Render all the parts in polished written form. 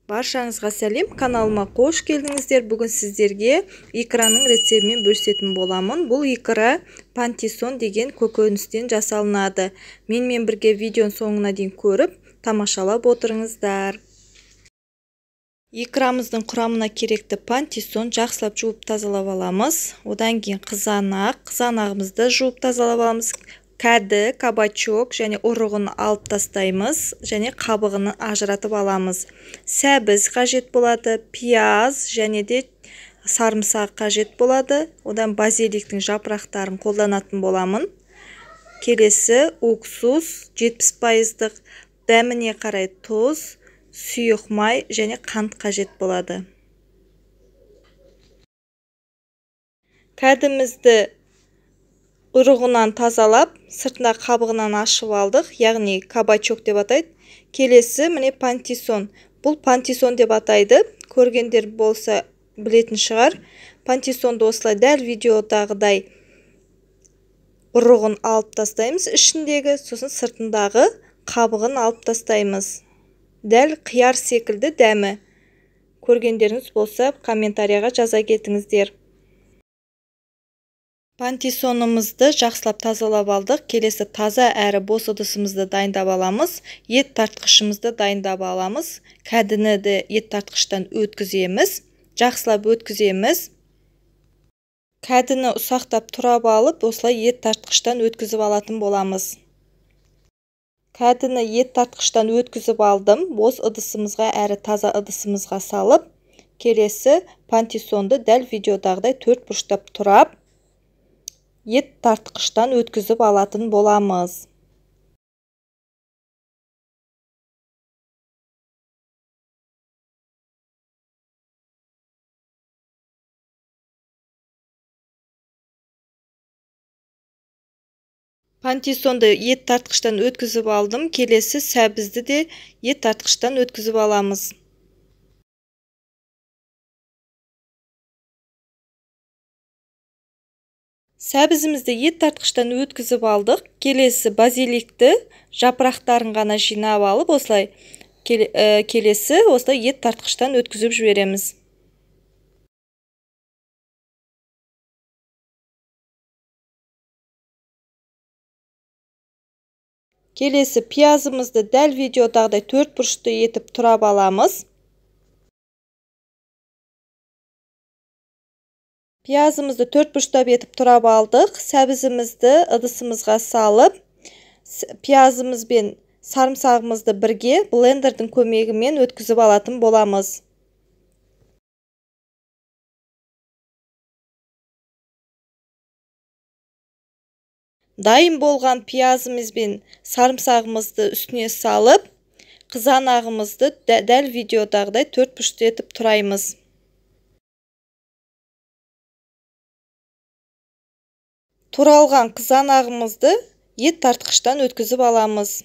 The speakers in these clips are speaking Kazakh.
Баршаңызға сәлем, каналыма қош келдіңіздер. Бүгін сіздерге икраның рецептімен бөлісетін боламын. Бұл икра пантисон деген көкөністен жасалынады. Менімен бірге видеоның соңына дейін көріп, тамашалап отырыңыздар. Икрамыздың құрамына керекті пантисон жақсылап жуып тазалап аламыз. Одан кейін қызанағымызды жуып тазалап аламыз. Кәді, кабачок және ұрығын алып тастаймыз және қабығын ажыратып аламыз. Сәбіз қажет болады, пияз және де сарымсақ қажет болады. Одан базиликтің жапырақтарын қолданатын боламын. Келесі уксус 70%, дәміне қарай тұз, сұйық май және қант қажет болады. Кәдімізді ұрығынан тазалап, сыртына қабығынан ашып алдық, яғни кабачок деп атайды. Келесі міне пантисон. Бұл пантисон деп атайды. Көргендер болса білетін шығар. Пантисонды осылай дәл видеодағыдай ұрығын алып тастаймыз ішіндегі, сосын сыртындағы қабығын алып тастаймыз. Дәл қияр секілді дәмі. Көргендеріңіз болса комментарияға жаза кетіңіздер. Пантисонымызды жақсылап тазалап алдық. Келесі таза әрі бос ыдысымызды дайындап аламыз. Ет тартқышымызды дайындап аламыз. Кәдіні де ет тартқыштан өткіземіз. Жақсылап өткіземіз. Кәдіні ұсақтап тұрап алып, осылай ет тартқыштан өткізіп алатын боламыз. Кәдіні ет тартқыштан өткізіп алдым. Бос ыдысымызға әрі таза ыдысымызға салып, келесі пантисонды дәл видеодағыдай 4 бұрыштап тұрап, ет тартқыштан өткізіп алатын боламыз. Пантисонды ет тартқыштан өткізіп алдым. Келесі сәбізді де ет тартқыштан өткізіп аламыз. Сәбізімізді ет тартқыштан өткізіп алдық. Келесі базиликті жапырақтарын ғана жинап алып, осылай келесі осылай ет тартқыштан өткізіп жібереміз. Келесі пиязымызды дәл видеодағыдай 4 бұрышты етіп тұрап аламыз. Пиязымызды 4 бұрыштап етіп тұрап алдық. Сәбізімізді ыдысымызға салып, пиязымыз бен сарымсағымызды бірге блендердің көмегімен өткізіп алатын боламыз. Дайын болған пиязымыз бен сарымсағымызды үстіне салып, қызанағымызды дәл видеодағыдай 4 бұрышты етіп тұраймыз. Туралған қызанағымызды ет тартқыштан өткізіп аламыз.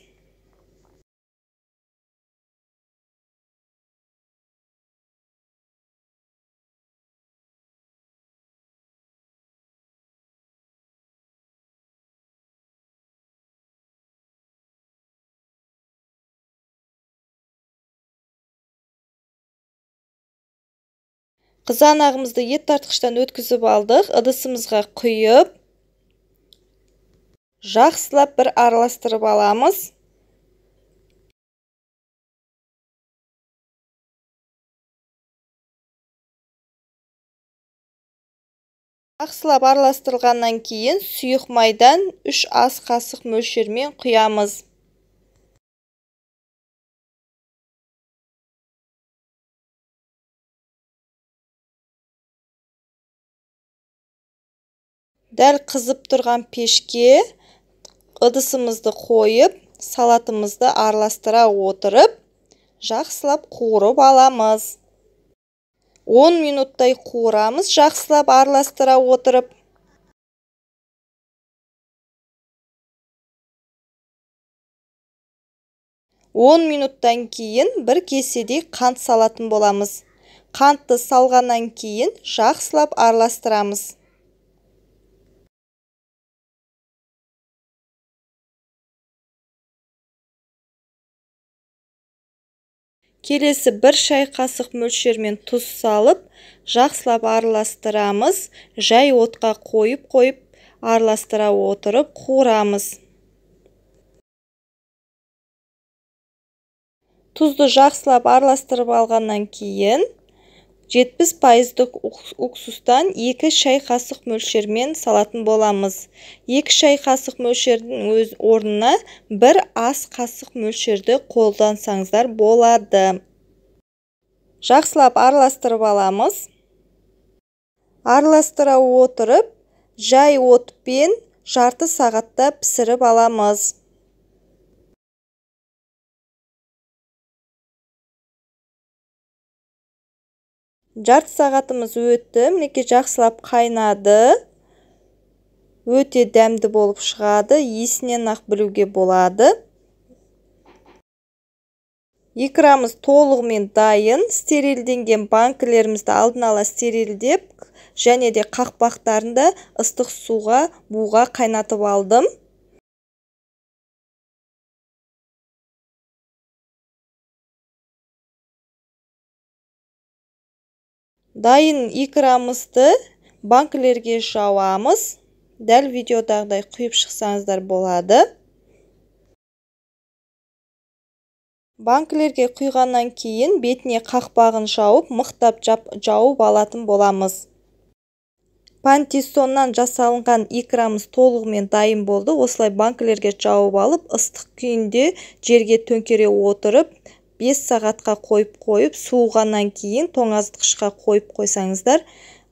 Қызанағымызды ет тартқыштан өткізіп алдық. Ыдысымызға құйып, жақсылап бір араластырып аламыз. Жақсылап араластырғаннан кейін сұйық майдан 3 ас қасық мөлшермен құямыз. Дәл қызып тұрған пешке ыдысымызды қойып, салатымызды араластыра отырып, жақсылап қуырып аламыз. 10 минуттай қуырамыз, жақсылап араластыра отырып. Он минуттан кейін бір кеседей қант салатын боламыз. Қантты салғаннан кейін жақсылап араластырамыз. Келесі 1 шай қасық мөлшермен тұз салып, жақсылап араластырамыз. Жай отқа қойып араластыра отырып қуырамыз. Тұзды жақсылап араластырып алғаннан кейін 70% уксустан 2 шай қасық мөлшермен салатын боламыз. 2 шай қасық мөлшердің өз орнына 1 ас қасық мөлшерді қолдансаңыздар болады. Жақсылап араластырып аламыз. Араластыра отырып, жай отпен жарты сағатта пісіріп аламыз. Жарты сағатымыз өтті, мінекей жақсылап қайнады. Өте дәмді болып шығады, иісінен ақ білуге болады. Икрамыз толығымен дайын. Стерилденген банкілерімізді алдын ала стерилдеп, және де қақпақтарында ыстық суға буға қайнатып алдым. Дайын икрамызды банкілерге жауамыз. Дәл видеодағыдай құйып шықсаңыздар болады. Банкілерге құйғаннан кейін бетіне қақпағын жауып, мықтап жауып алатын боламыз. Пантиссоннан жасалынған икрамыз толығымен дайын болды. Осылай банкілерге жауып алып, ыстық күйінде жерге төңкере отырып, 5 сағатқа қойып, суығаннан кейін тоңазытқышқа қойып қойсаңыздар,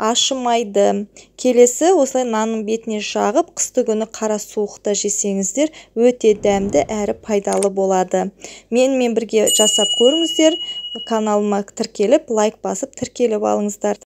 ашымайды. Келесі осылай нанның бетіне жағып, қысты күні қара суықта жесеңіздер, өте дәмді әрі пайдалы болады. Менімен бірге жасап көріңіздер. Каналыма тіркеліп, лайк басып, тіркеліп алыңыздар.